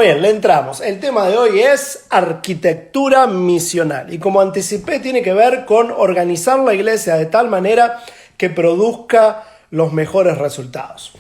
bien, le entramos. El tema de hoy es arquitectura misional. Y como anticipé, tiene que ver con organizar la iglesia de tal manera que produzca los mejores resultados.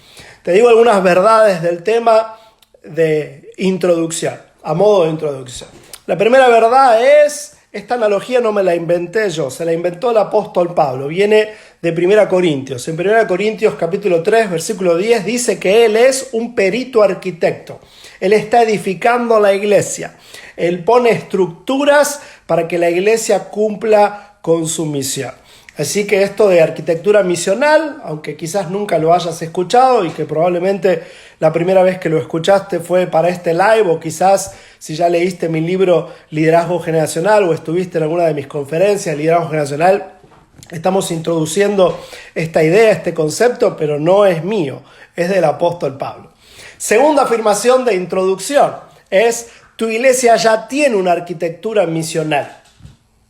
Te digo algunas verdades del tema de introducción, a modo de introducción. La primera verdad es, esta analogía no me la inventé yo, se la inventó el apóstol Pablo. Viene de 1 Corintios. En 1 Corintios capítulo 3, versículo 10, dice que él es un perito arquitecto. Él está edificando la iglesia. Él pone estructuras para que la iglesia cumpla con su misión. Así que esto de arquitectura misional, aunque quizás nunca lo hayas escuchado y que probablemente la primera vez que lo escuchaste fue para este live, o quizás si ya leíste mi libro Liderazgo Generacional o estuviste en alguna de mis conferencias Liderazgo Generacional, estamos introduciendo esta idea, este concepto, pero no es mío, es del apóstol Pablo. Segunda afirmación de introducción es: tu iglesia ya tiene una arquitectura misional.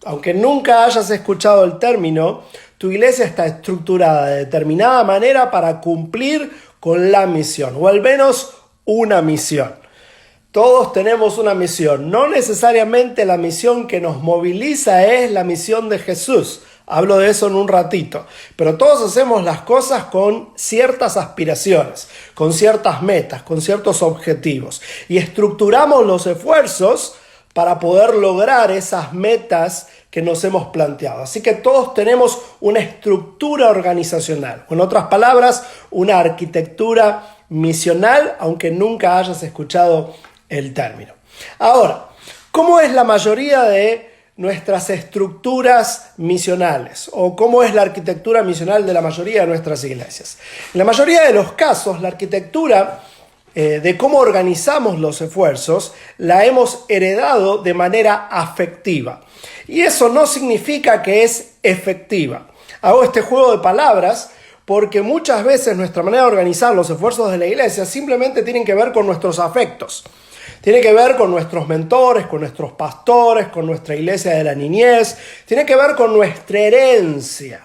Aunque nunca hayas escuchado el término, tu iglesia está estructurada de determinada manera para cumplir con la misión, o al menos una misión. Todos tenemos una misión. No necesariamente la misión que nos moviliza es la misión de Jesús. Hablo de eso en un ratito. Pero todos hacemos las cosas con ciertas aspiraciones, con ciertas metas, con ciertos objetivos. Y estructuramos los esfuerzos para poder lograr esas metas que nos hemos planteado. Así que todos tenemos una estructura organizacional. En otras palabras, una arquitectura misional, aunque nunca hayas escuchado el término. Ahora, ¿cómo es la mayoría de nuestras estructuras misionales? ¿O cómo es la arquitectura misional de la mayoría de nuestras iglesias? En la mayoría de los casos, la arquitectura de cómo organizamos los esfuerzos la hemos heredado de manera afectiva. Y eso no significa que es efectiva. Hago este juego de palabras porque muchas veces nuestra manera de organizar los esfuerzos de la iglesia simplemente tienen que ver con nuestros afectos. Tiene que ver con nuestros mentores, con nuestros pastores, con nuestra iglesia de la niñez. Tiene que ver con nuestra herencia.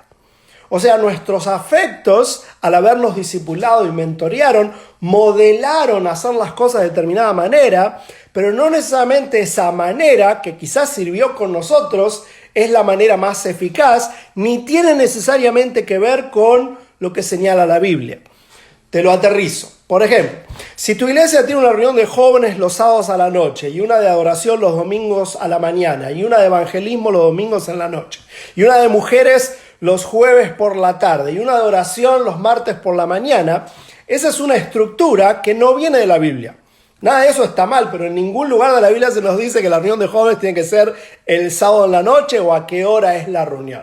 O sea, nuestros afectos, al habernos discipulado y mentorearon, modelaron hacer las cosas de determinada manera, pero no necesariamente esa manera que quizás sirvió con nosotros es la manera más eficaz, ni tiene necesariamente que ver con lo que señala la Biblia. Te lo aterrizo. Por ejemplo, si tu iglesia tiene una reunión de jóvenes los sábados a la noche, y una de adoración los domingos a la mañana, y una de evangelismo los domingos en la noche, y una de mujeres los jueves por la tarde, y una de oración los martes por la mañana, esa es una estructura que no viene de la Biblia. Nada de eso está mal, pero en ningún lugar de la Biblia se nos dice que la reunión de jóvenes tiene que ser el sábado en la noche o a qué hora es la reunión.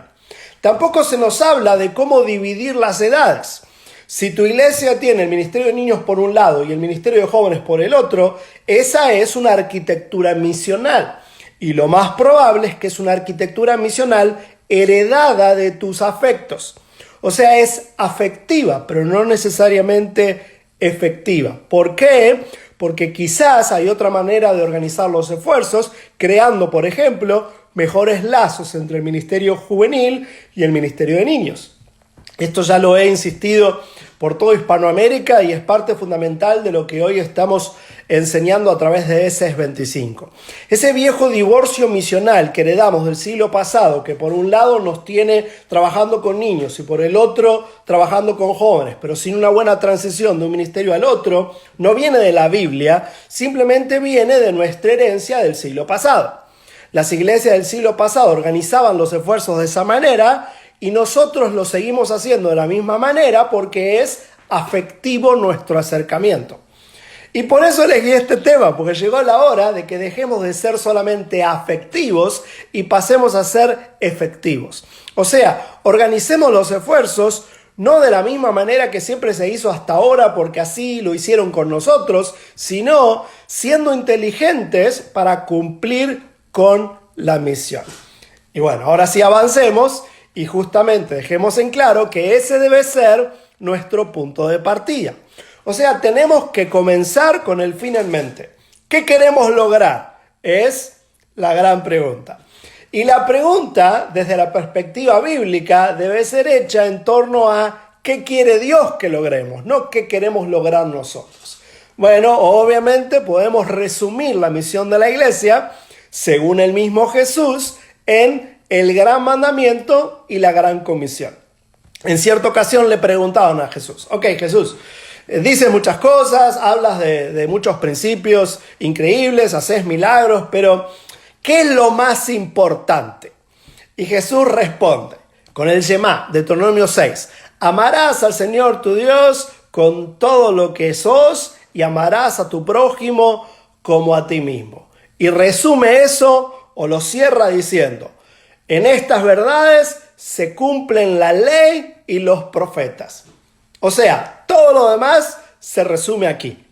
Tampoco se nos habla de cómo dividir las edades. Si tu iglesia tiene el ministerio de niños por un lado y el ministerio de jóvenes por el otro, esa es una arquitectura misional. Y lo más probable es que es una arquitectura misional heredada de tus afectos. O sea, es afectiva, pero no necesariamente efectiva. ¿Por qué? Porque quizás hay otra manera de organizar los esfuerzos, creando, por ejemplo, mejores lazos entre el ministerio juvenil y el ministerio de niños. Esto ya lo he insistido por toda Hispanoamérica y es parte fundamental de lo que hoy estamos enseñando a través de ESES 25. Ese viejo divorcio misional que heredamos del siglo pasado, que por un lado nos tiene trabajando con niños y por el otro trabajando con jóvenes, pero sin una buena transición de un ministerio al otro, no viene de la Biblia, simplemente viene de nuestra herencia del siglo pasado. Las iglesias del siglo pasado organizaban los esfuerzos de esa manera, y nosotros lo seguimos haciendo de la misma manera porque es afectivo nuestro acercamiento. Y por eso elegí este tema, porque llegó la hora de que dejemos de ser solamente afectivos y pasemos a ser efectivos. O sea, organicemos los esfuerzos no de la misma manera que siempre se hizo hasta ahora porque así lo hicieron con nosotros, sino siendo inteligentes para cumplir con la misión. Y bueno, ahora sí avancemos. Y justamente dejemos en claro que ese debe ser nuestro punto de partida. O sea, tenemos que comenzar con el fin en mente. ¿Qué queremos lograr? Es la gran pregunta. Y la pregunta, desde la perspectiva bíblica, debe ser hecha en torno a qué quiere Dios que logremos, no qué queremos lograr nosotros. Bueno, obviamente podemos resumir la misión de la iglesia, según el mismo Jesús, en el gran mandamiento y la gran comisión. En cierta ocasión le preguntaron a Jesús, ok, Jesús, dices muchas cosas, hablas de muchos principios increíbles, haces milagros, pero ¿qué es lo más importante? Y Jesús responde con el Shema, Deuteronomio 6, amarás al Señor tu Dios con todo lo que sos y amarás a tu prójimo como a ti mismo. Y resume eso o lo cierra diciendo, en estas verdades se cumplen la ley y los profetas. O sea, todo lo demás se resume aquí.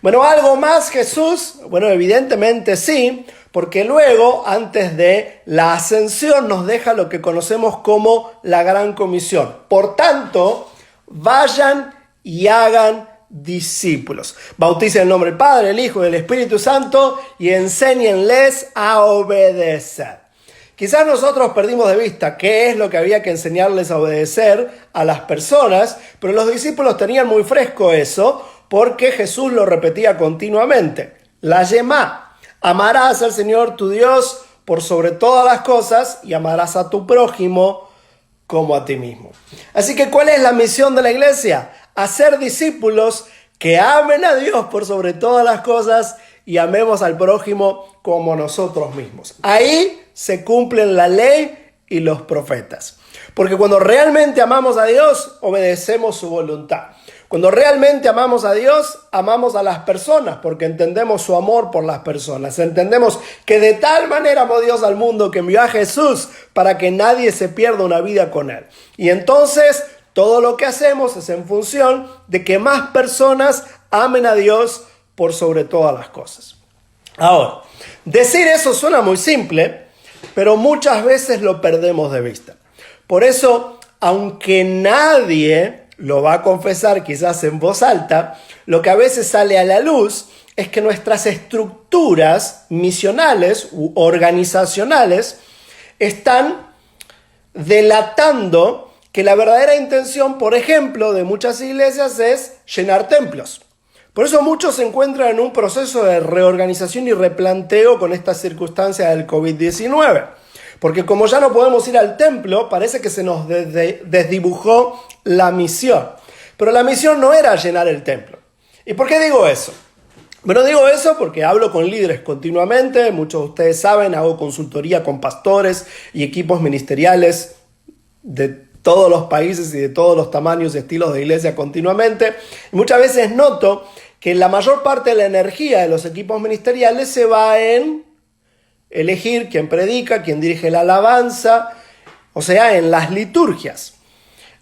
Bueno, ¿algo más Jesús? Bueno, evidentemente sí, porque luego, antes de la ascensión, nos deja lo que conocemos como la gran comisión. Por tanto, vayan y hagan discípulos. Bauticen en el nombre del Padre, el Hijo y del Espíritu Santo y enséñenles a obedecer. Quizás nosotros perdimos de vista qué es lo que había que enseñarles a obedecer a las personas, pero los discípulos tenían muy fresco eso porque Jesús lo repetía continuamente. La Shema, amarás al Señor tu Dios por sobre todas las cosas y amarás a tu prójimo como a ti mismo. Así que, ¿cuál es la misión de la iglesia? Hacer discípulos que amen a Dios por sobre todas las cosas y amemos al prójimo como nosotros mismos. Ahí se cumplen la ley y los profetas. Porque cuando realmente amamos a Dios, obedecemos su voluntad. Cuando realmente amamos a Dios, amamos a las personas porque entendemos su amor por las personas. Entendemos que de tal manera amó Dios al mundo que envió a Jesús para que nadie se pierda una vida con él. Y entonces todo lo que hacemos es en función de que más personas amen a Dios por sobre todas las cosas. Ahora, decir eso suena muy simple, pero muchas veces lo perdemos de vista. Por eso, aunque nadie lo va a confesar quizás en voz alta, lo que a veces sale a la luz es que nuestras estructuras misionales u organizacionales están delatando que la verdadera intención, por ejemplo, de muchas iglesias es llenar templos. Por eso muchos se encuentran en un proceso de reorganización y replanteo con esta circunstancia del COVID-19. Porque como ya no podemos ir al templo, parece que se nos desdibujó la misión. Pero la misión no era llenar el templo. ¿Y por qué digo eso? Bueno, digo eso porque hablo con líderes continuamente. Muchos de ustedes saben, hago consultoría con pastores y equipos ministeriales de todos los países y de todos los tamaños y estilos de iglesia continuamente. Y muchas veces noto que la mayor parte de la energía de los equipos ministeriales se va en elegir quién predica, quién dirige la alabanza, o sea, en las liturgias.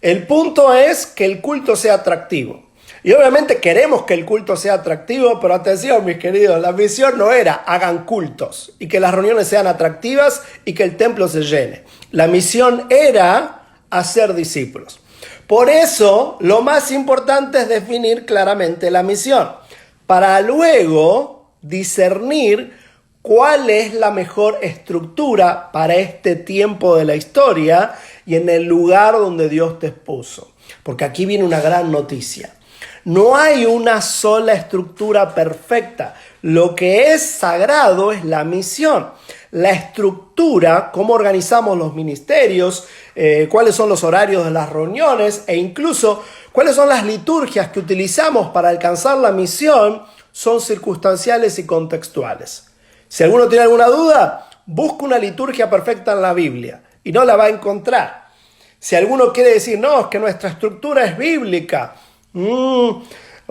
El punto es que el culto sea atractivo. Y obviamente queremos que el culto sea atractivo, pero atención, mis queridos, la misión no era hagan cultos y que las reuniones sean atractivas y que el templo se llene. La misión era hacer discípulos. Por eso, lo más importante es definir claramente la misión, para luego discernir cuál es la mejor estructura para este tiempo de la historia y en el lugar donde Dios te puso. Porque aquí viene una gran noticia. No hay una sola estructura perfecta. Lo que es sagrado es la misión. La estructura, cómo organizamos los ministerios, cuáles son los horarios de las reuniones e incluso cuáles son las liturgias que utilizamos para alcanzar la misión, son circunstanciales y contextuales. Si alguno tiene alguna duda, busca una liturgia perfecta en la Biblia y no la va a encontrar. Si alguno quiere decir, no, es que nuestra estructura es bíblica,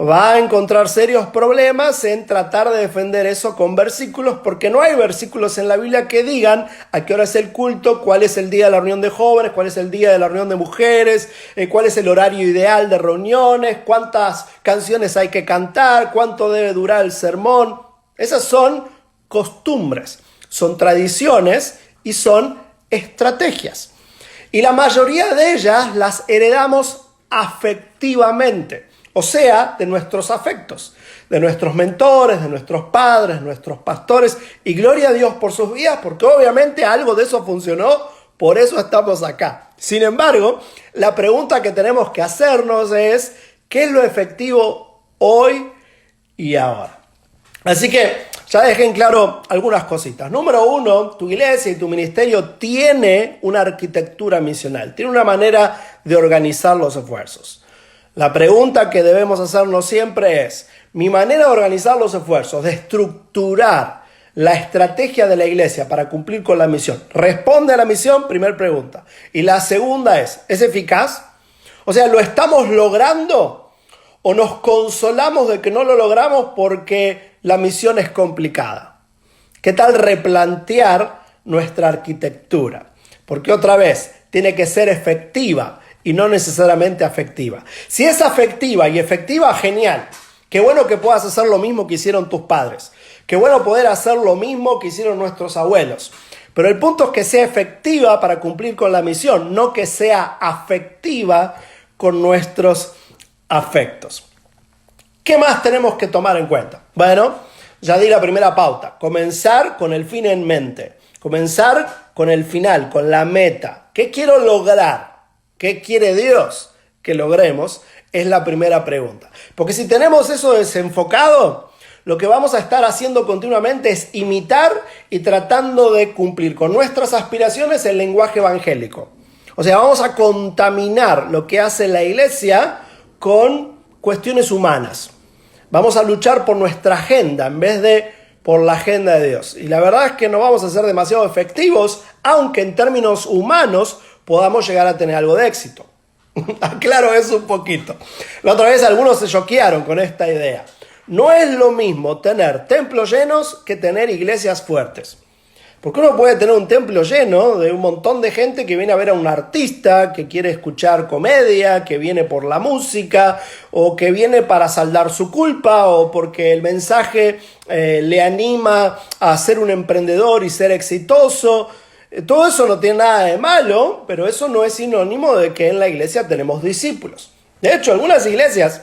va a encontrar serios problemas en tratar de defender eso con versículos, porque no hay versículos en la Biblia que digan a qué hora es el culto, cuál es el día de la reunión de jóvenes, cuál es el día de la reunión de mujeres, cuál es el horario ideal de reuniones, cuántas canciones hay que cantar, cuánto debe durar el sermón. Esas son costumbres, son tradiciones y son estrategias. Y la mayoría de ellas las heredamos afectivamente, o sea, de nuestros afectos, de nuestros mentores, de nuestros padres, nuestros pastores, y gloria a Dios por sus vidas, porque obviamente algo de eso funcionó, por eso estamos acá. Sin embargo, la pregunta que tenemos que hacernos es, ¿qué es lo efectivo hoy y ahora. Así que ya dejé en claro algunas cositas. Número uno, tu iglesia y tu ministerio tiene una arquitectura misional, tiene una manera de organizar los esfuerzos. La pregunta que debemos hacernos siempre es, mi manera de organizar los esfuerzos, de estructurar la estrategia de la iglesia para cumplir con la misión, ¿responde a la misión? Primera pregunta. Y la segunda ¿es eficaz? O sea, ¿lo estamos logrando o nos consolamos de que no lo logramos porque la misión es complicada? ¿Qué tal replantear nuestra arquitectura? Porque otra vez, tiene que ser efectiva y no necesariamente afectiva. Si es afectiva y efectiva, genial. Qué bueno que puedas hacer lo mismo que hicieron tus padres. Qué bueno poder hacer lo mismo que hicieron nuestros abuelos. Pero el punto es que sea efectiva para cumplir con la misión, no que sea afectiva con nuestros afectos. ¿Qué más tenemos que tomar en cuenta? Bueno, ya di la primera pauta. Comenzar con el fin en mente. Comenzar con el final, con la meta. ¿Qué quiero lograr? ¿Qué quiere Dios que logremos? Es la primera pregunta. Porque si tenemos eso desenfocado, lo que vamos a estar haciendo continuamente es imitar y tratando de cumplir con nuestras aspiraciones el lenguaje evangélico. O sea, vamos a contaminar lo que hace la iglesia con cuestiones humanas. Vamos a luchar por nuestra agenda en vez de por la agenda de Dios. Y la verdad es que no vamos a ser demasiado efectivos, aunque en términos humanos podamos llegar a tener algo de éxito. Aclaro eso un poquito. La otra vez algunos se choquearon con esta idea. No es lo mismo tener templos llenos que tener iglesias fuertes. Porque uno puede tener un templo lleno de un montón de gente que viene a ver a un artista, que quiere escuchar comedia, que viene por la música, o que viene para saldar su culpa, o porque el mensaje le anima a ser un emprendedor y ser exitoso. Todo eso no tiene nada de malo, pero eso no es sinónimo de que en la iglesia tenemos discípulos. De hecho, algunas iglesias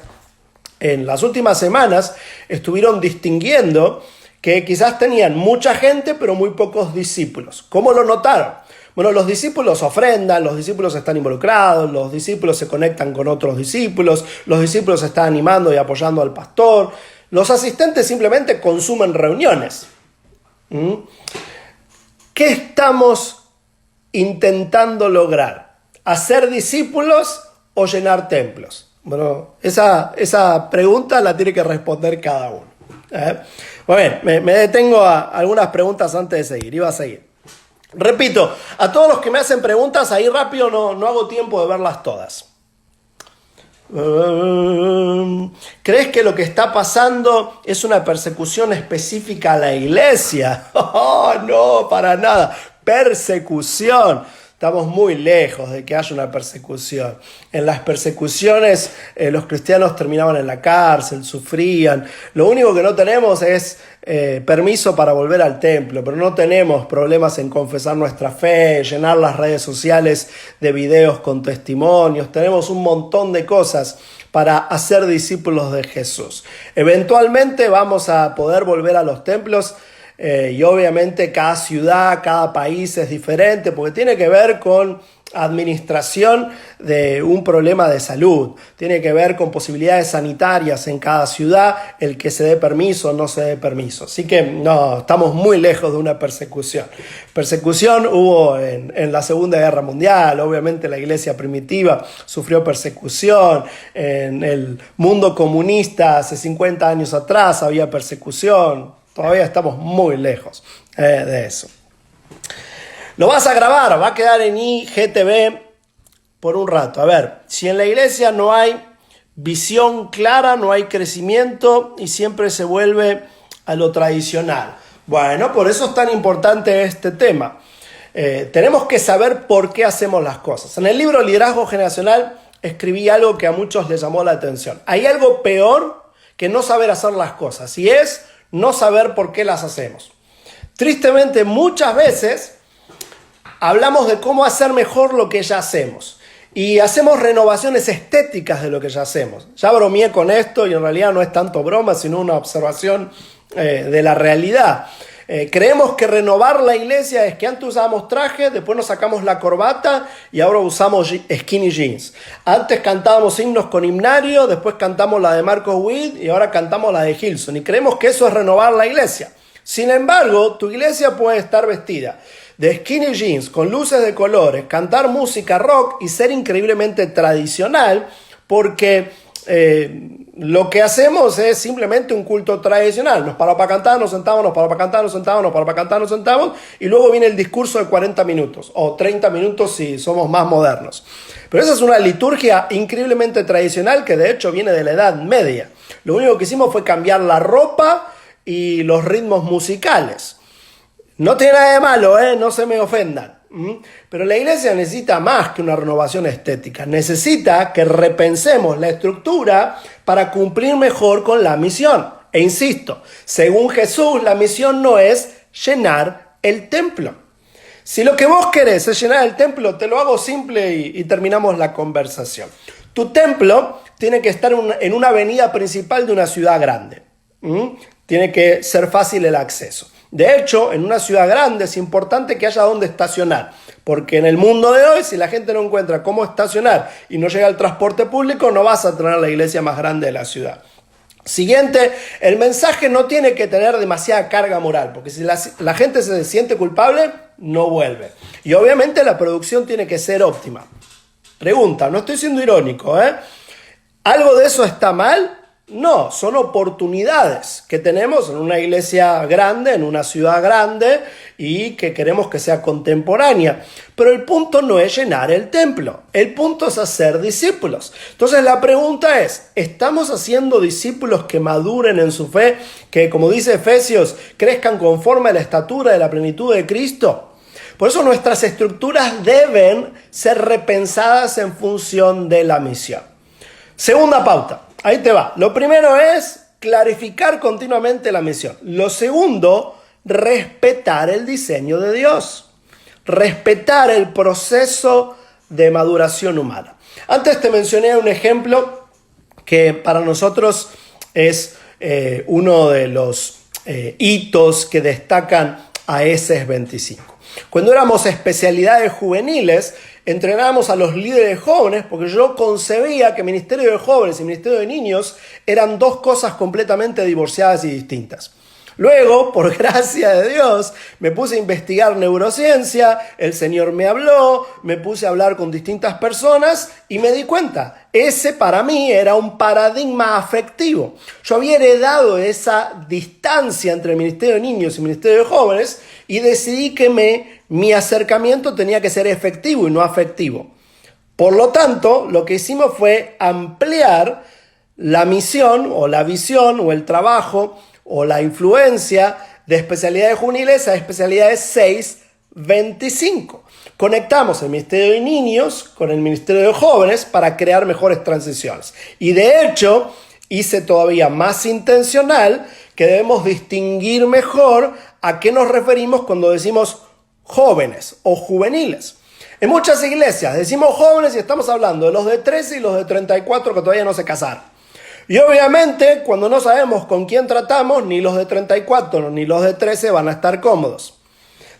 en las últimas semanas estuvieron distinguiendo que quizás tenían mucha gente, pero muy pocos discípulos. ¿Cómo lo notaron? Bueno, los discípulos ofrendan, los discípulos están involucrados, los discípulos se conectan con otros discípulos, los discípulos están animando y apoyando al pastor, los asistentes simplemente consumen reuniones. ¿Qué estamos intentando lograr? ¿Hacer discípulos o llenar templos? Bueno, esa pregunta la tiene que responder cada uno. Muy bien, me detengo a algunas preguntas antes de seguir. Iba a seguir. Repito, a todos los que me hacen preguntas, ahí rápido no hago tiempo de verlas todas. ¿Crees que lo que está pasando es una persecución específica a la iglesia? Oh, no, para nada. Persecución. Estamos muy lejos de que haya una persecución. En las persecuciones los cristianos terminaban en la cárcel, sufrían. Lo único que no tenemos es permiso para volver al templo, pero no tenemos problemas en confesar nuestra fe, llenar las redes sociales de videos con testimonios. Tenemos un montón de cosas para hacer discípulos de Jesús. Eventualmente vamos a poder volver a los templos. Y obviamente cada ciudad, cada país es diferente porque tiene que ver con administración de un problema de salud, tiene que ver con posibilidades sanitarias en cada ciudad, el que se dé permiso o no se dé permiso. Así que no, estamos muy lejos de una persecución. Persecución hubo en la Segunda Guerra Mundial, obviamente la iglesia primitiva sufrió persecución, en el mundo comunista hace 50 años atrás había persecución. Todavía estamos muy lejos de eso. Lo vas a grabar, va a quedar en IGTV por un rato. A ver, si en la iglesia no hay visión clara, no hay crecimiento y siempre se vuelve a lo tradicional. Bueno, por eso es tan importante este tema. Tenemos que saber por qué hacemos las cosas. En el libro Liderazgo Generacional escribí algo que a muchos les llamó la atención. Hay algo peor que no saber hacer las cosas y es no saber por qué las hacemos. Tristemente, muchas veces hablamos de cómo hacer mejor lo que ya hacemos y hacemos renovaciones estéticas de lo que ya hacemos. Ya bromeé con esto y en realidad no es tanto broma, sino una observación de la realidad. Creemos que renovar la iglesia es que antes usábamos traje, después nos sacamos la corbata y ahora usamos skinny jeans. Antes cantábamos himnos con himnario, después cantamos la de Marcos Witt y ahora cantamos la de Hilson. Y creemos que eso es renovar la iglesia. Sin embargo, tu iglesia puede estar vestida de skinny jeans, con luces de colores, cantar música rock y ser increíblemente tradicional, porque lo que hacemos es simplemente un culto tradicional. Nos paramos para cantar, nos sentamos, nos paramos para cantar, nos sentamos, nos paramos para cantar, nos sentamos, y luego viene el discurso de 40 minutos, o 30 minutos si somos más modernos. Pero esa es una liturgia increíblemente tradicional que de hecho viene de la Edad Media. Lo único que hicimos fue cambiar la ropa y los ritmos musicales. No tiene nada de malo, no se me ofendan. Pero la iglesia necesita más que una renovación estética. Necesita que repensemos la estructura para cumplir mejor con la misión. E insisto, según Jesús, la misión no es llenar el templo. Si lo que vos querés es llenar el templo, te lo hago simple y terminamos la conversación. Tu templo tiene que estar en una avenida principal de una ciudad grande. Tiene que ser fácil el acceso. De hecho, en una ciudad grande es importante que haya donde estacionar, porque en el mundo de hoy, si la gente no encuentra cómo estacionar y no llega al transporte público, no vas a tener la iglesia más grande de la ciudad. Siguiente, el mensaje no tiene que tener demasiada carga moral, porque si la gente se siente culpable, no vuelve. Y obviamente la producción tiene que ser óptima. Pregunta, no estoy siendo irónico, ¿algo de eso está mal? No, son oportunidades que tenemos en una iglesia grande, en una ciudad grande y que queremos que sea contemporánea. Pero el punto no es llenar el templo, el punto es hacer discípulos. Entonces la pregunta es, ¿estamos haciendo discípulos que maduren en su fe, que como dice Efesios, crezcan conforme a la estatura de la plenitud de Cristo? Por eso nuestras estructuras deben ser repensadas en función de la misión. Segunda pauta. Ahí te va. Lo primero es clarificar continuamente la misión. Lo segundo, respetar el diseño de Dios. Respetar el proceso de maduración humana. Antes te mencioné un ejemplo que para nosotros es uno de los hitos que destacan a ESES 25. Cuando éramos especialidades juveniles, entrenábamos a los líderes jóvenes porque yo concebía que Ministerio de Jóvenes y Ministerio de Niños eran dos cosas completamente divorciadas y distintas. Luego, por gracia de Dios, me puse a investigar neurociencia, el Señor me habló, me puse a hablar con distintas personas y me di cuenta, ese para mí era un paradigma afectivo. Yo había heredado esa distancia entre el Ministerio de Niños y el Ministerio de Jóvenes y decidí que mi acercamiento tenía que ser efectivo y no afectivo. Por lo tanto, lo que hicimos fue ampliar la misión o la visión o el trabajo o la influencia de especialidades juveniles a especialidades 6-25. Conectamos el Ministerio de Niños con el Ministerio de Jóvenes para crear mejores transiciones. Y de hecho, hice todavía más intencional que debemos distinguir mejor a qué nos referimos cuando decimos jóvenes o juveniles. En muchas iglesias decimos jóvenes y estamos hablando de los de 13 y los de 34 que todavía no se casaron. Y obviamente, cuando no sabemos con quién tratamos, ni los de 34 ni los de 13 van a estar cómodos.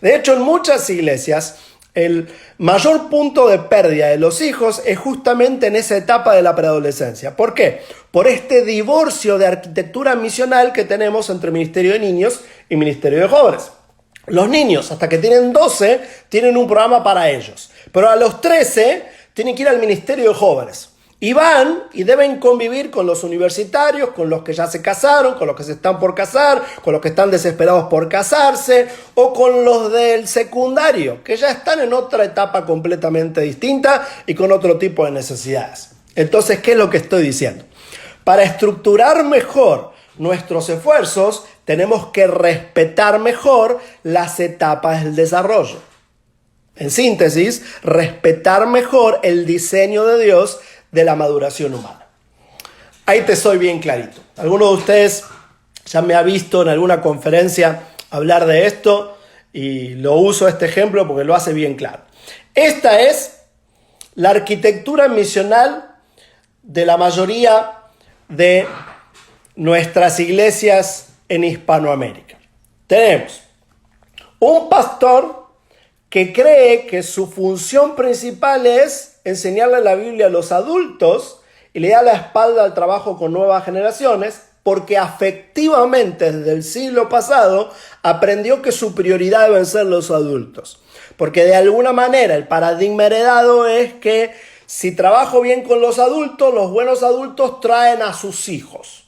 De hecho, en muchas iglesias, el mayor punto de pérdida de los hijos es justamente en esa etapa de la preadolescencia. ¿Por qué? Por este divorcio de arquitectura misional que tenemos entre Ministerio de Niños y Ministerio de Jóvenes. Los niños, hasta que tienen 12, tienen un programa para ellos. Pero a los 13, tienen que ir al Ministerio de Jóvenes. Y van y deben convivir con los universitarios, con los que ya se casaron, con los que se están por casar, con los que están desesperados por casarse, o con los del secundario, que ya están en otra etapa completamente distinta y con otro tipo de necesidades. Entonces, ¿qué es lo que estoy diciendo? Para estructurar mejor nuestros esfuerzos, tenemos que respetar mejor las etapas del desarrollo. En síntesis, respetar mejor el diseño de Dios de la maduración humana. Ahí te soy bien clarito. Alguno de ustedes ya me ha visto en alguna conferencia hablar de esto y lo uso este ejemplo porque lo hace bien claro. Esta es la arquitectura misional de la mayoría de nuestras iglesias en Hispanoamérica. Tenemos Un pastor que cree que su función principal es enseñarle la Biblia a los adultos y le da la espalda al trabajo con nuevas generaciones, porque afectivamente desde el siglo pasado aprendió que su prioridad deben ser los adultos. Porque de alguna manera el paradigma heredado es que si trabajo bien con los adultos, los buenos adultos traen a sus hijos.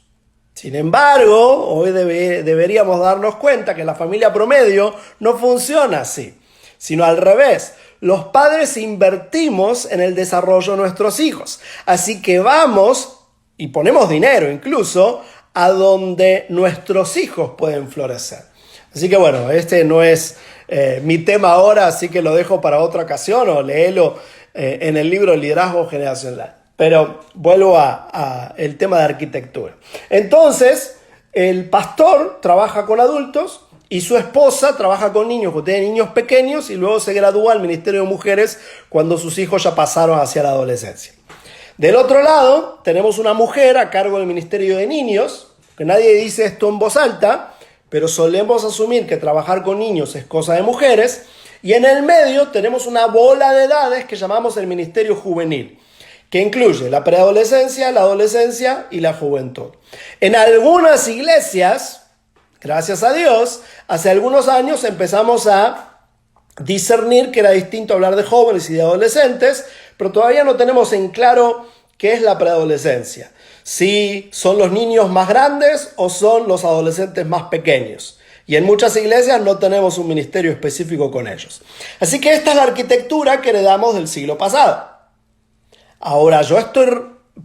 Sin embargo, hoy deberíamos darnos cuenta que la familia promedio no funciona así, sino al revés. Los padres invertimos en el desarrollo de nuestros hijos. Así que vamos y ponemos dinero incluso a donde nuestros hijos pueden florecer. Así que bueno, este no es mi tema ahora, así que lo dejo para otra ocasión o léelo en el libro Liderazgo Generacional. Pero vuelvo a el tema de arquitectura. Entonces, el pastor trabaja con adultos y su esposa trabaja con niños, que tienen niños pequeños, y luego se gradúa al Ministerio de Mujeres cuando sus hijos ya pasaron hacia la adolescencia. Del otro lado, tenemos una mujer a cargo del Ministerio de Niños, que nadie dice esto en voz alta, pero solemos asumir que trabajar con niños es cosa de mujeres. Y en el medio tenemos una bola de edades que llamamos el Ministerio Juvenil, que incluye la preadolescencia, la adolescencia y la juventud. En algunas iglesias, gracias a Dios, hace algunos años empezamos a discernir que era distinto hablar de jóvenes y de adolescentes, pero todavía no tenemos en claro qué es la preadolescencia. Si son los niños más grandes o son los adolescentes más pequeños. Y en muchas iglesias no tenemos un ministerio específico con ellos. Así que esta es la arquitectura que heredamos del siglo pasado. Ahora yo estoy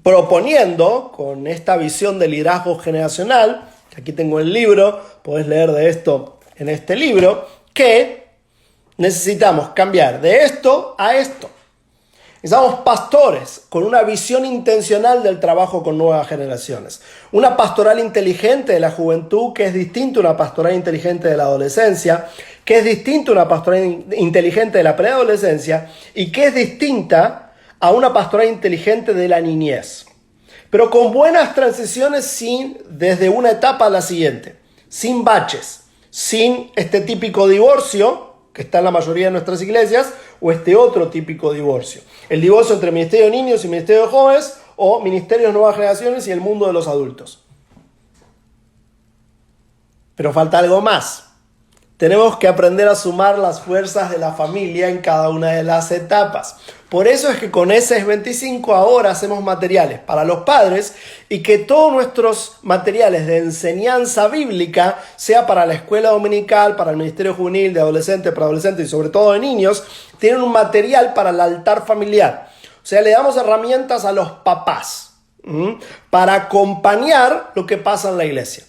proponiendo, con esta visión de liderazgo generacional, que aquí tengo el libro, podés leer de esto en este libro, que necesitamos cambiar de esto a esto. Necesitamos pastores con una visión intencional del trabajo con nuevas generaciones. Una pastoral inteligente de la juventud, que es distinta a una pastoral inteligente de la adolescencia, que es distinta a una pastoral inteligente de la preadolescencia y que es distinta a una pastoral inteligente de la niñez. Pero con buenas transiciones desde una etapa a la siguiente. Sin baches, sin este típico divorcio que está en la mayoría de nuestras iglesias, o este otro típico divorcio. El divorcio entre Ministerio de Niños y Ministerio de Jóvenes, o Ministerio de Nuevas Generaciones y el mundo de los adultos. Pero falta algo más. Tenemos que aprender a sumar las fuerzas de la familia en cada una de las etapas. Por eso es que con ESES 25 ahora hacemos materiales para los padres y que todos nuestros materiales de enseñanza bíblica, sea para la escuela dominical, para el ministerio juvenil, de adolescentes, preadolescentes y sobre todo de niños, tienen un material para el altar familiar. O sea, le damos herramientas a los papás para acompañar lo que pasa en la iglesia.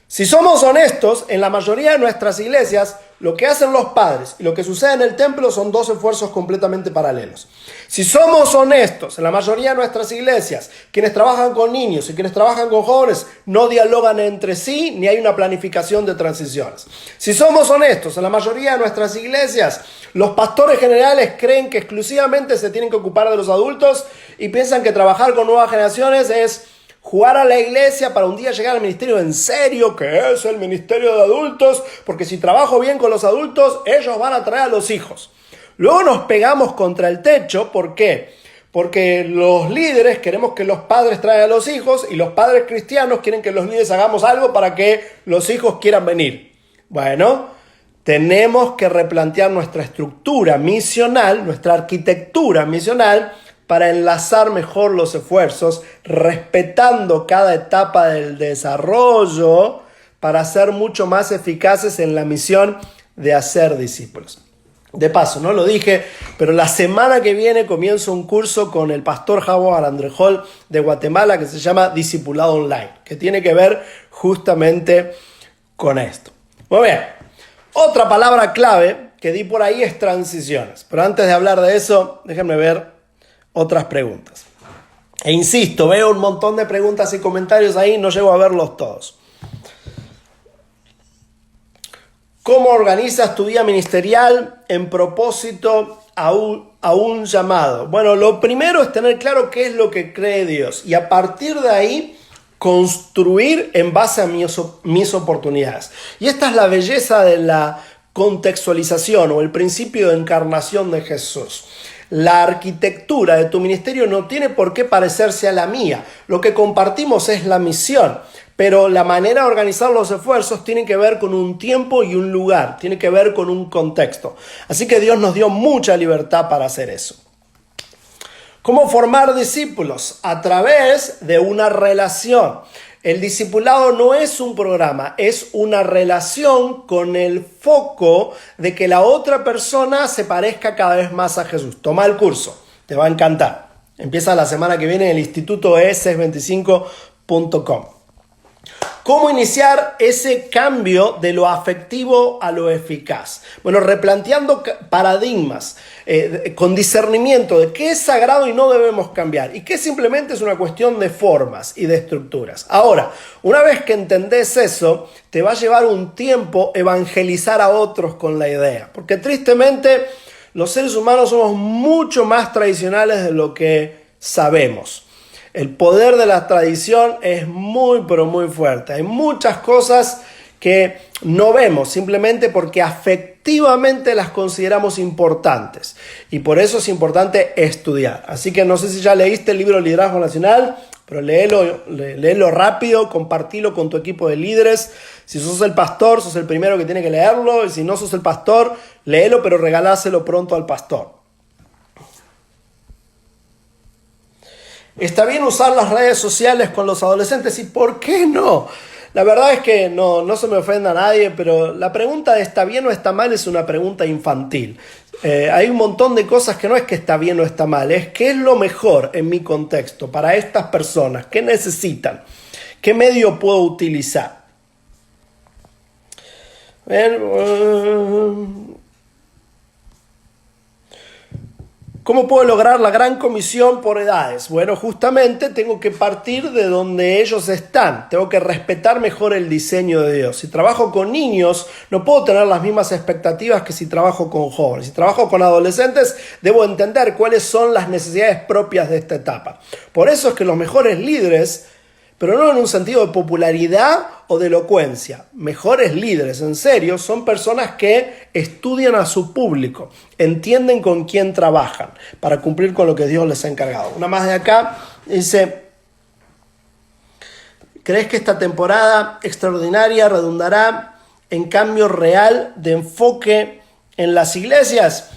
Si somos honestos, en la mayoría de nuestras iglesias, lo que hacen los padres y lo que sucede en el templo son dos esfuerzos completamente paralelos. Si somos honestos, en la mayoría de nuestras iglesias, quienes trabajan con niños y quienes trabajan con jóvenes no dialogan entre sí ni hay una planificación de transiciones. Si somos honestos, en la mayoría de nuestras iglesias, los pastores generales creen que exclusivamente se tienen que ocupar de los adultos y piensan que trabajar con nuevas generaciones es jugar a la iglesia para un día llegar al ministerio en serio, que es el ministerio de adultos, porque si trabajo bien con los adultos, ellos van a traer a los hijos. Luego nos pegamos contra el techo, ¿por qué? Porque los líderes queremos que los padres traigan a los hijos y los padres cristianos quieren que los líderes hagamos algo para que los hijos quieran venir. Bueno, tenemos que replantear nuestra estructura misional, nuestra arquitectura misional, para enlazar mejor los esfuerzos, respetando cada etapa del desarrollo, para ser mucho más eficaces en la misión de hacer discípulos. De paso, no lo dije, pero la semana que viene comienzo un curso con el pastor Howard Andrejol de Guatemala que se llama Discipulado Online, que tiene que ver justamente con esto. Muy bien, otra palabra clave que di por ahí es transiciones. Pero antes de hablar de eso, déjenme ver otras preguntas. E insisto, veo un montón de preguntas y comentarios ahí, no llego a verlos todos. ¿Cómo organizas tu vida ministerial en propósito a un llamado? Bueno, lo primero es tener claro qué es lo que cree Dios y a partir de ahí construir en base a mis oportunidades. Y esta es la belleza de la contextualización o el principio de encarnación de Jesús. La arquitectura de tu ministerio no tiene por qué parecerse a la mía. Lo que compartimos es la misión, pero la manera de organizar los esfuerzos tiene que ver con un tiempo y un lugar, tiene que ver con un contexto. Así que Dios nos dio mucha libertad para hacer eso. ¿Cómo formar discípulos? A través de una relación. El discipulado no es un programa, es una relación con el foco de que la otra persona se parezca cada vez más a Jesús. Toma el curso, te va a encantar. Empieza la semana que viene en el Instituto ES25.com. ¿Cómo iniciar ese cambio de lo afectivo a lo eficaz? Bueno, replanteando paradigmas, con discernimiento de qué es sagrado y no debemos cambiar y qué simplemente es una cuestión de formas y de estructuras. Ahora, una vez que entendés eso, te va a llevar un tiempo evangelizar a otros con la idea, porque tristemente los seres humanos somos mucho más tradicionales de lo que sabemos. El poder de la tradición es muy, pero muy fuerte. Hay muchas cosas que no vemos simplemente porque afectivamente las consideramos importantes. Y por eso es importante estudiar. Así que no sé si ya leíste el libro Liderazgo Nacional, pero léelo rápido, compartilo con tu equipo de líderes. Si sos el pastor, sos el primero que tiene que leerlo. Y si no sos el pastor, léelo, pero regaláselo pronto al pastor. ¿Está bien usar las redes sociales con los adolescentes? ¿Y por qué no? La verdad es que no se me ofenda a nadie, pero la pregunta de ¿está bien o está mal? Es una pregunta infantil. Hay un montón de cosas que no es que está bien o está mal, es qué es lo mejor en mi contexto para estas personas, qué necesitan, qué medio puedo utilizar. ¿Cómo puedo lograr la gran comisión por edades? Bueno, justamente tengo que partir de donde ellos están. Tengo que respetar mejor el diseño de Dios. Si trabajo con niños, no puedo tener las mismas expectativas que si trabajo con jóvenes. Si trabajo con adolescentes, debo entender cuáles son las necesidades propias de esta etapa. Por eso es que los mejores líderes, pero no en un sentido de popularidad o de elocuencia. Mejores líderes, en serio, son personas que estudian a su público, entienden con quién trabajan para cumplir con lo que Dios les ha encargado. Una más de acá dice: ¿crees que esta temporada extraordinaria redundará en cambio real de enfoque en las iglesias?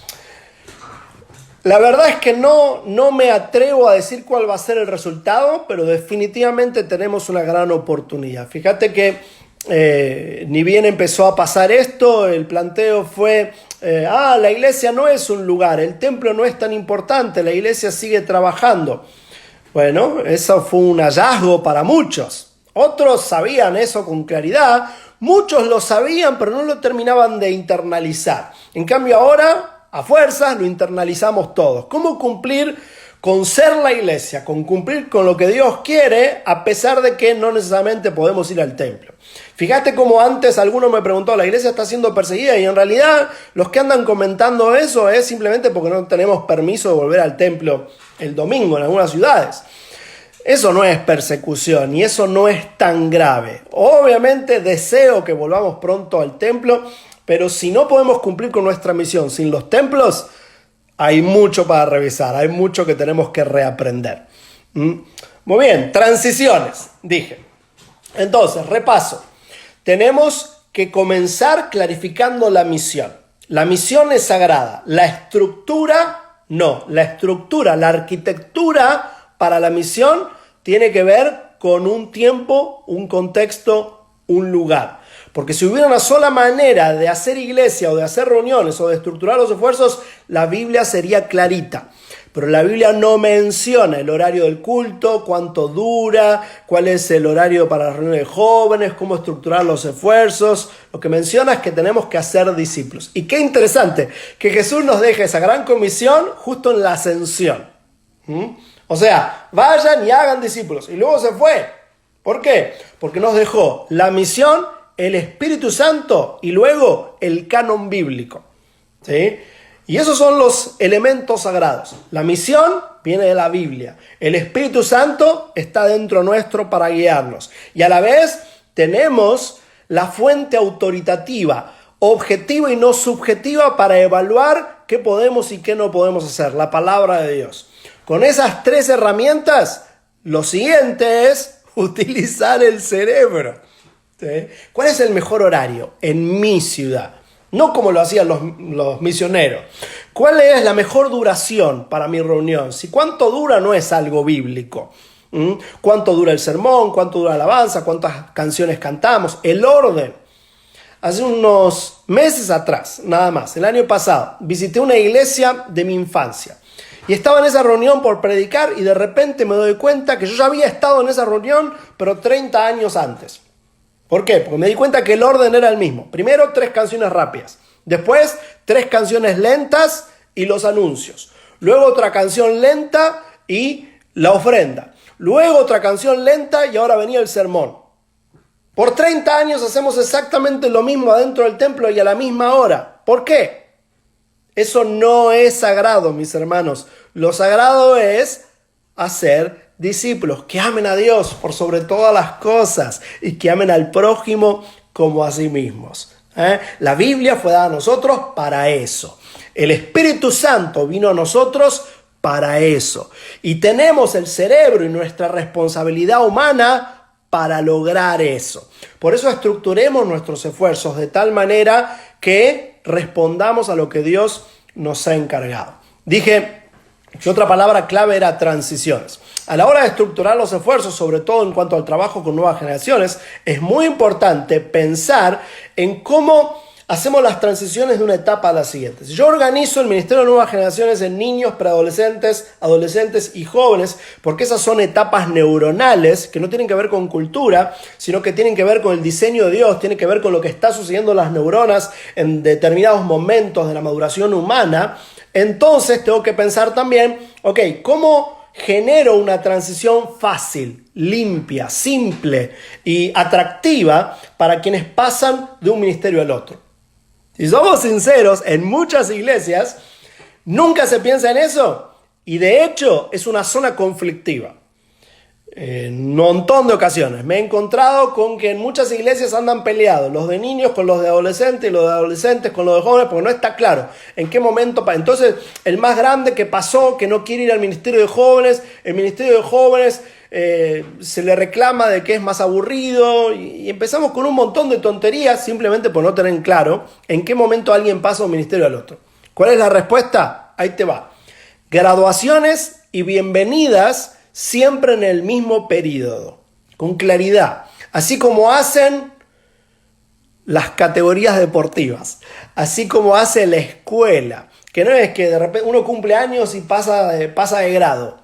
La verdad es que no me atrevo a decir cuál va a ser el resultado, pero definitivamente tenemos una gran oportunidad. Fíjate que ni bien empezó a pasar esto, el planteo fue, la iglesia no es un lugar, el templo no es tan importante, la iglesia sigue trabajando. Bueno, eso fue un hallazgo para muchos. Otros sabían eso con claridad, muchos lo sabían, pero no lo terminaban de internalizar. En cambio ahora, a fuerzas lo internalizamos todos. ¿Cómo cumplir con ser la iglesia? Con cumplir con lo que Dios quiere, a pesar de que no necesariamente podemos ir al templo. Fíjate cómo antes alguno me preguntó, la iglesia está siendo perseguida, y en realidad los que andan comentando eso es simplemente porque no tenemos permiso de volver al templo el domingo en algunas ciudades. Eso no es persecución y eso no es tan grave. Obviamente deseo que volvamos pronto al templo, pero si no podemos cumplir con nuestra misión sin los templos, hay mucho para revisar, hay mucho que tenemos que reaprender. Muy bien, transiciones, dije. Entonces, repaso. Tenemos que comenzar clarificando la misión. La misión es sagrada, la estructura no. La estructura, la arquitectura para la misión tiene que ver con un tiempo, un contexto, un lugar. Porque si hubiera una sola manera de hacer iglesia o de hacer reuniones o de estructurar los esfuerzos, la Biblia sería clarita. Pero la Biblia no menciona el horario del culto, cuánto dura, cuál es el horario para las reuniones de jóvenes, cómo estructurar los esfuerzos. Lo que menciona es que tenemos que hacer discípulos. Y qué interesante que Jesús nos deje esa gran comisión justo en la ascensión. O sea, vayan y hagan discípulos. Y luego se fue. ¿Por qué? Porque nos dejó la misión, el Espíritu Santo y luego el canon bíblico. ¿Sí? Y esos son los elementos sagrados. La misión viene de la Biblia. El Espíritu Santo está dentro nuestro para guiarnos. Y a la vez tenemos la fuente autoritativa objetiva y no subjetiva para evaluar qué podemos y qué no podemos hacer, la palabra de Dios. Con esas 3 herramientas, lo siguiente es utilizar el cerebro. ¿Sí? ¿Cuál es el mejor horario en mi ciudad? No como lo hacían los misioneros. ¿Cuál es la mejor duración para mi reunión? Si cuánto dura no es algo bíblico. ¿Cuánto dura el sermón? ¿Cuánto dura la alabanza? ¿Cuántas canciones cantamos? El orden. Hace unos meses atrás, nada más, el año pasado, visité una iglesia de mi infancia. Y estaba en esa reunión por predicar y de repente me doy cuenta que yo ya había estado en esa reunión, pero 30 años antes. ¿Por qué? Porque me di cuenta que el orden era el mismo. Primero 3 canciones rápidas. Después 3 canciones lentas y los anuncios. Luego otra canción lenta y la ofrenda. Luego otra canción lenta y ahora venía el sermón. Por 30 años hacemos exactamente lo mismo adentro del templo y a la misma hora. ¿Por qué? Eso no es sagrado, mis hermanos. Lo sagrado es hacer discípulos que amen a Dios por sobre todas las cosas y que amen al prójimo como a sí mismos. La Biblia fue dada a nosotros para eso. El Espíritu Santo vino a nosotros para eso. Y tenemos el cerebro y nuestra responsabilidad humana para lograr eso. Por eso estructuremos nuestros esfuerzos de tal manera que respondamos a lo que Dios nos ha encargado. Dije que otra palabra clave era transiciones. A la hora de estructurar los esfuerzos, sobre todo en cuanto al trabajo con nuevas generaciones, es muy importante pensar en cómo hacemos las transiciones de una etapa a la siguiente. Si yo organizo el Ministerio de Nuevas Generaciones en niños, preadolescentes, adolescentes y jóvenes, porque esas son etapas neuronales que no tienen que ver con cultura, sino que tienen que ver con el diseño de Dios, tienen que ver con lo que está sucediendo en las neuronas en determinados momentos de la maduración humana, entonces tengo que pensar también, ¿cómo genero una transición fácil, limpia, simple y atractiva para quienes pasan de un ministerio al otro? Si somos sinceros, en muchas iglesias nunca se piensa en eso y de hecho es una zona conflictiva. En un montón de ocasiones me he encontrado con que en muchas iglesias andan peleados, los de niños con los de adolescentes y los de adolescentes con los de jóvenes, porque no está claro en qué momento. Entonces el más grande que pasó, que no quiere ir al ministerio de jóvenes, el ministerio de jóvenes se le reclama de que es más aburrido y empezamos con un montón de tonterías simplemente por no tener en claro en qué momento alguien pasa de un ministerio al otro. ¿Cuál es la respuesta? Ahí te va. Graduaciones y bienvenidas siempre en el mismo periodo, con claridad, así como hacen las categorías deportivas, así como hace la escuela, que no es que de repente uno cumple años y pasa de grado,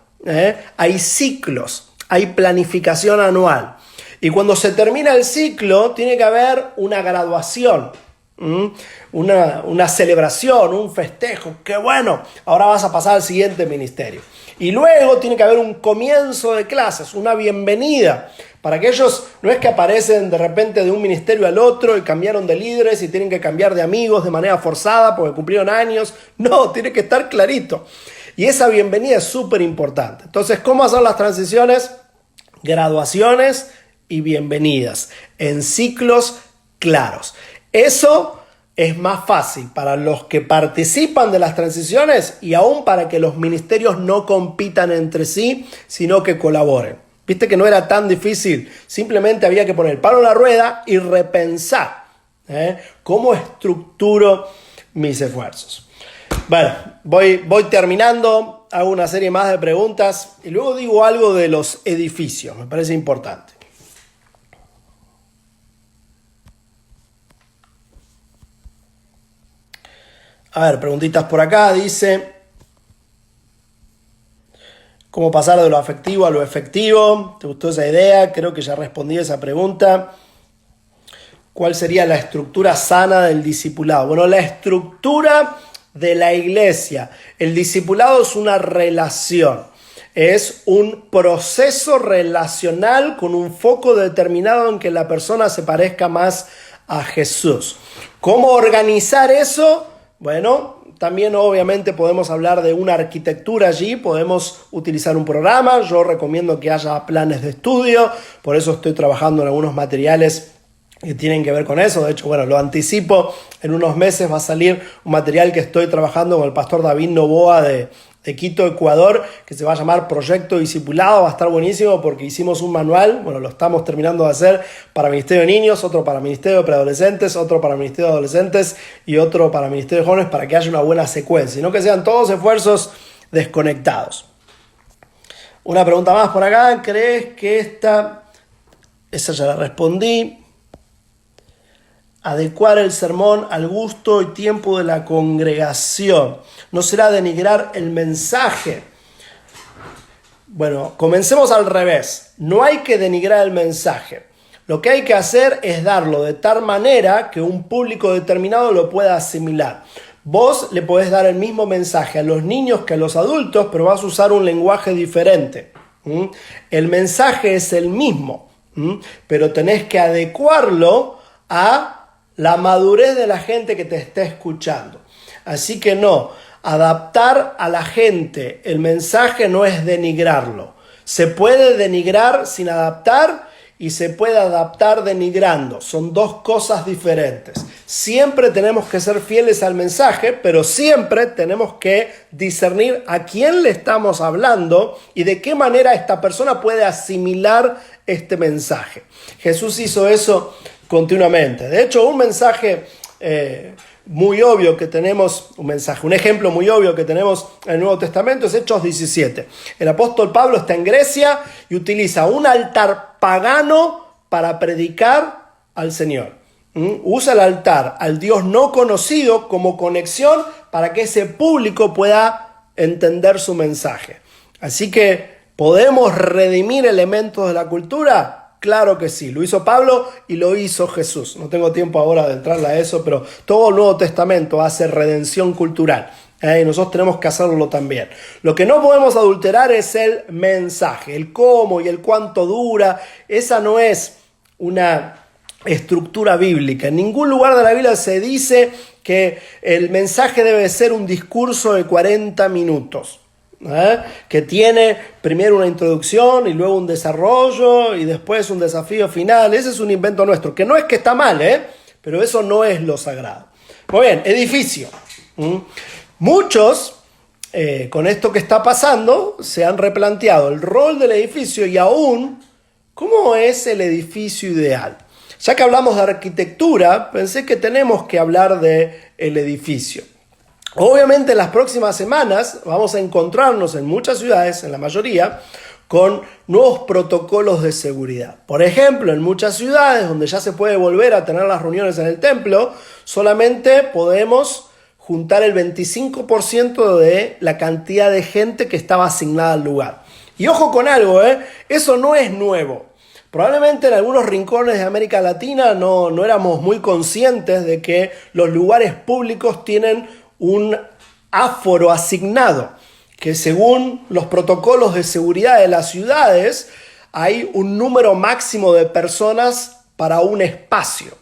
hay ciclos. Hay planificación anual. Y cuando se termina el ciclo, tiene que haber una graduación, una celebración, un festejo. ¡Qué bueno! Ahora vas a pasar al siguiente ministerio. Y luego tiene que haber un comienzo de clases, una bienvenida. Para que ellos no es que aparecen de repente de un ministerio al otro y cambiaron de líderes y tienen que cambiar de amigos de manera forzada porque cumplieron años. No, tiene que estar clarito. Y esa bienvenida es súper importante. Entonces, ¿cómo son las transiciones? Graduaciones y bienvenidas en ciclos claros. Eso es más fácil para los que participan de las transiciones y aún para que los ministerios no compitan entre sí, sino que colaboren. Viste que no era tan difícil, simplemente había que poner el palo en la rueda y repensar cómo estructuro mis esfuerzos. Bueno, voy terminando, hago una serie más de preguntas y luego digo algo de los edificios, me parece importante. A ver, preguntitas por acá, dice, ¿cómo pasar de lo afectivo a lo efectivo? ¿Te gustó esa idea? Creo que ya respondí a esa pregunta. ¿Cuál sería la estructura sana del discipulado? Bueno, la estructura de la iglesia. El discipulado es una relación, es un proceso relacional con un foco determinado en que la persona se parezca más a Jesús. ¿Cómo organizar eso? Bueno, también obviamente podemos hablar de una arquitectura allí, podemos utilizar un programa, yo recomiendo que haya planes de estudio, por eso estoy trabajando en algunos materiales que tienen que ver con eso. De hecho, bueno, lo anticipo, en unos meses va a salir un material que estoy trabajando con el pastor David Novoa de Quito, Ecuador, que se va a llamar Proyecto Discipulado. Va a estar buenísimo porque hicimos un manual, bueno, lo estamos terminando de hacer para Ministerio de Niños, otro para Ministerio de Preadolescentes, otro para Ministerio de Adolescentes y otro para Ministerio de Jóvenes, para que haya una buena secuencia y no que sean todos esfuerzos desconectados. Una pregunta más por acá. ¿Crees que esa ya la respondí? Adecuar el sermón al gusto y tiempo de la congregación. ¿No será denigrar el mensaje? Bueno, comencemos al revés. No hay que denigrar el mensaje. Lo que hay que hacer es darlo de tal manera que un público determinado lo pueda asimilar. Vos le podés dar el mismo mensaje a los niños que a los adultos, pero vas a usar un lenguaje diferente. El mensaje es el mismo, pero tenés que adecuarlo a la madurez de la gente que te está escuchando. Así que no, adaptar a la gente el mensaje no es denigrarlo. Se puede denigrar sin adaptar y se puede adaptar denigrando. Son dos cosas diferentes. Siempre tenemos que ser fieles al mensaje, pero siempre tenemos que discernir a quién le estamos hablando y de qué manera esta persona puede asimilar este mensaje. Jesús hizo eso continuamente. De hecho, un mensaje muy obvio que tenemos, un ejemplo muy obvio que tenemos en el Nuevo Testamento es Hechos 17. El apóstol Pablo está en Grecia y utiliza un altar pagano para predicar al Señor. Usa el altar al Dios no conocido como conexión para que ese público pueda entender su mensaje. Así que, ¿podemos redimir elementos de la cultura? Claro que sí, lo hizo Pablo y lo hizo Jesús. No tengo tiempo ahora de entrarle a eso, pero todo el Nuevo Testamento hace redención cultural. Y nosotros tenemos que hacerlo también. Lo que no podemos adulterar es el mensaje, el cómo y el cuánto dura. Esa no es una estructura bíblica. En ningún lugar de la Biblia se dice que el mensaje debe ser un discurso de 40 minutos. Que tiene primero una introducción y luego un desarrollo y después un desafío final. Ese es un invento nuestro, que no es que está mal, pero eso no es lo sagrado. Muy bien, edificio. Muchos, con esto que está pasando, se han replanteado el rol del edificio y aún cómo es el edificio ideal. Ya que hablamos de arquitectura, pensé que tenemos que hablar del edificio. Obviamente en las próximas semanas vamos a encontrarnos en muchas ciudades, en la mayoría, con nuevos protocolos de seguridad. Por ejemplo, en muchas ciudades donde ya se puede volver a tener las reuniones en el templo, solamente podemos juntar el 25% de la cantidad de gente que estaba asignada al lugar. Y ojo con algo, eso no es nuevo. Probablemente en algunos rincones de América Latina no éramos muy conscientes de que los lugares públicos tienen un aforo asignado, que según los protocolos de seguridad de las ciudades hay un número máximo de personas para un espacio,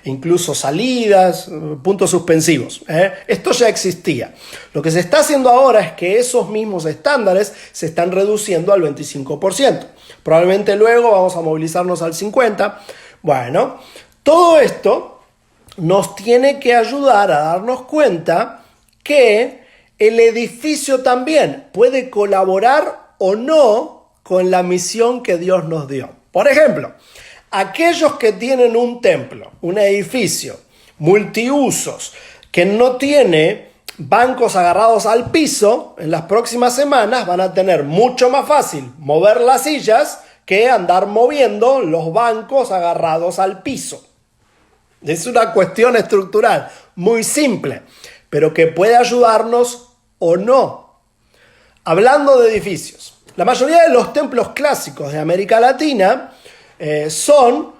incluso salidas, puntos suspensivos. Esto ya existía. Lo que se está haciendo ahora es que esos mismos estándares se están reduciendo al 25%. Probablemente luego vamos a movilizarnos al 50%. Bueno, todo esto nos tiene que ayudar a darnos cuenta que el edificio también puede colaborar o no con la misión que Dios nos dio. Por ejemplo, aquellos que tienen un templo, un edificio multiusos, que no tiene bancos agarrados al piso, en las próximas semanas van a tener mucho más fácil mover las sillas que andar moviendo los bancos agarrados al piso. Es una cuestión estructural muy simple, pero que puede ayudarnos o no. Hablando de edificios, la mayoría de los templos clásicos de América Latina son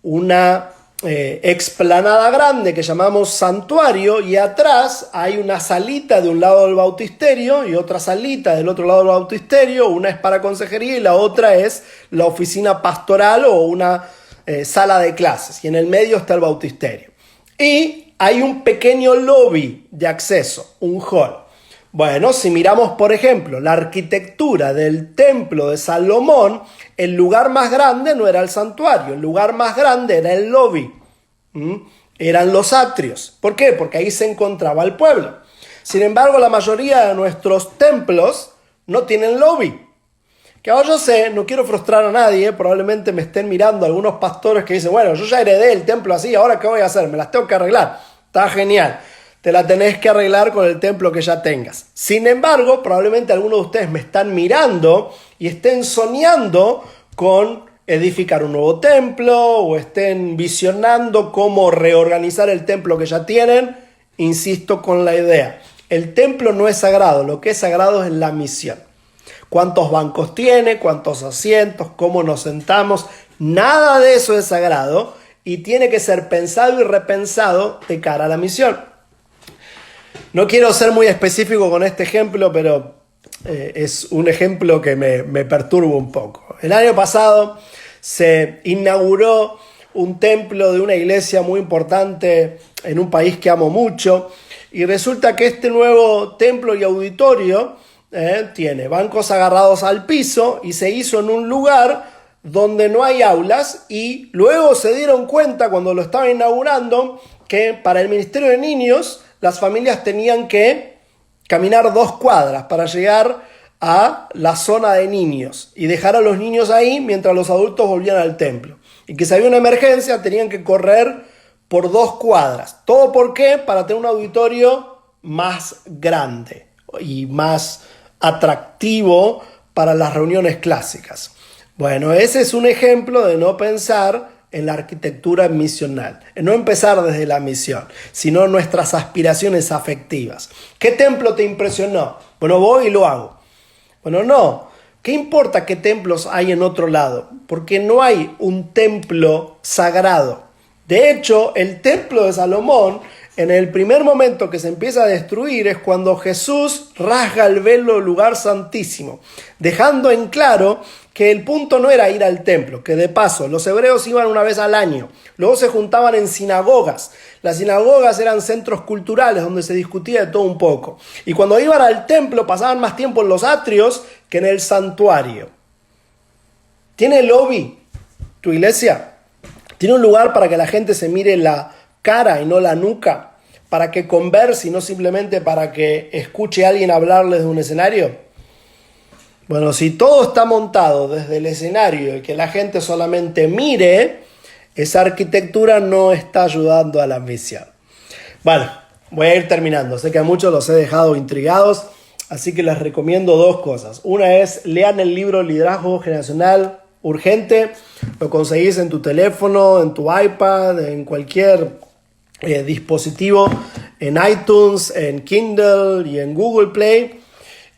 una explanada grande que llamamos santuario y atrás hay una salita de un lado del bautisterio y otra salita del otro lado del bautisterio. Una es para consejería y la otra es la oficina pastoral o una sala de clases, y en el medio está el bautisterio y hay un pequeño lobby de acceso, un hall. Bueno, si miramos, por ejemplo, la arquitectura del templo de Salomón, el lugar más grande no era el santuario, el lugar más grande era el lobby. Eran los atrios. ¿Por qué? Porque ahí se encontraba el pueblo. Sin embargo, la mayoría de nuestros templos no tienen lobby. Que ahora yo sé, no quiero frustrar a nadie, probablemente me estén mirando algunos pastores que dicen, bueno, yo ya heredé el templo así, ¿ahora qué voy a hacer? Me las tengo que arreglar. Está genial. Te la tenés que arreglar con el templo que ya tengas. Sin embargo, probablemente algunos de ustedes me están mirando y estén soñando con edificar un nuevo templo o estén visionando cómo reorganizar el templo que ya tienen. Insisto con la idea. El templo no es sagrado, lo que es sagrado es la misión. ¿Cuántos bancos tiene? ¿Cuántos asientos? ¿Cómo nos sentamos? Nada de eso es sagrado y tiene que ser pensado y repensado de cara a la misión. No quiero ser muy específico con este ejemplo, pero es un ejemplo que me perturba un poco. El año pasado se inauguró un templo de una iglesia muy importante en un país que amo mucho y resulta que este nuevo templo y auditorio tiene bancos agarrados al piso y se hizo en un lugar donde no hay aulas y luego se dieron cuenta cuando lo estaban inaugurando que para el Ministerio de Niños las familias tenían que caminar 2 cuadras para llegar a la zona de niños y dejar a los niños ahí mientras los adultos volvían al templo. Y que si había una emergencia tenían que correr por 2 cuadras. ¿Todo por qué? Para tener un auditorio más grande y más atractivo para las reuniones clásicas. Bueno, ese es un ejemplo de no pensar en la arquitectura misional, en no empezar desde la misión, sino nuestras aspiraciones afectivas. ¿Qué templo te impresionó? Bueno, voy y lo hago. Bueno, no. ¿Qué importa qué templos hay en otro lado? Porque no hay un templo sagrado. De hecho, el templo de Salomón, en el primer momento que se empieza a destruir, es cuando Jesús rasga el velo del lugar santísimo, dejando en claro que el punto no era ir al templo, que de paso los hebreos iban una vez al año, luego se juntaban en sinagogas. Las sinagogas eran centros culturales donde se discutía de todo un poco. Y cuando iban al templo pasaban más tiempo en los atrios que en el santuario. ¿Tiene lobby tu iglesia? ¿Tiene un lugar para que la gente se mire la cara y no la nuca? ¿Para que converse y no simplemente para que escuche a alguien hablarles de un escenario? Bueno, si todo está montado desde el escenario y que la gente solamente mire, esa arquitectura no está ayudando a la misión. Bueno, voy a ir terminando. Sé que a muchos los he dejado intrigados, así que les recomiendo 2 cosas. Una es, lean el libro Liderazgo Generacional Urgente. Lo conseguís en tu teléfono, en tu iPad, en cualquier dispositivo, en iTunes, en Kindle y en Google Play.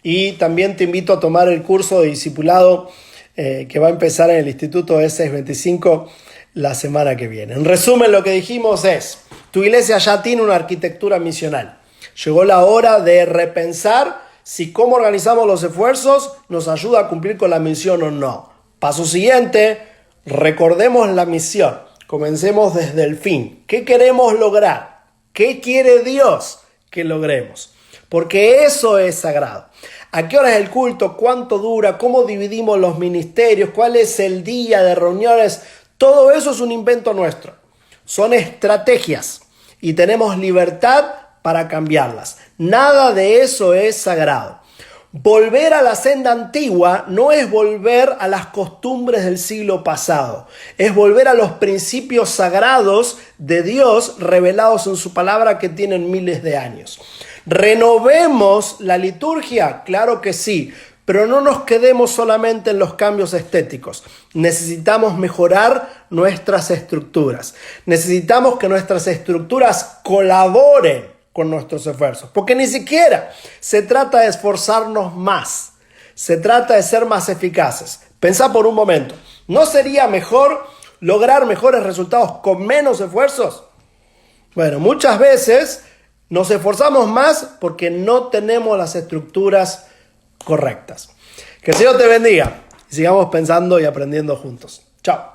Y también te invito a tomar el curso de discipulado que va a empezar en el Instituto E625 la semana que viene. En resumen, lo que dijimos es, tu iglesia ya tiene una arquitectura misional. Llegó la hora de repensar si cómo organizamos los esfuerzos nos ayuda a cumplir con la misión o no. Paso siguiente, recordemos la misión. Comencemos desde el fin. ¿Qué queremos lograr? ¿Qué quiere Dios que logremos? Porque eso es sagrado. ¿A qué hora es el culto? ¿Cuánto dura? ¿Cómo dividimos los ministerios? ¿Cuál es el día de reuniones? Todo eso es un invento nuestro. Son estrategias y tenemos libertad para cambiarlas. Nada de eso es sagrado. Volver a la senda antigua no es volver a las costumbres del siglo pasado. Es volver a los principios sagrados de Dios revelados en su palabra que tienen miles de años. ¿Renovemos la liturgia? Claro que sí, pero no nos quedemos solamente en los cambios estéticos. Necesitamos mejorar nuestras estructuras. Necesitamos que nuestras estructuras colaboren con nuestros esfuerzos, porque ni siquiera se trata de esforzarnos más, se trata de ser más eficaces. Pensá por un momento, ¿no sería mejor lograr mejores resultados con menos esfuerzos? Bueno, muchas veces nos esforzamos más porque no tenemos las estructuras correctas. Que el Señor te bendiga y sigamos pensando y aprendiendo juntos. Chao.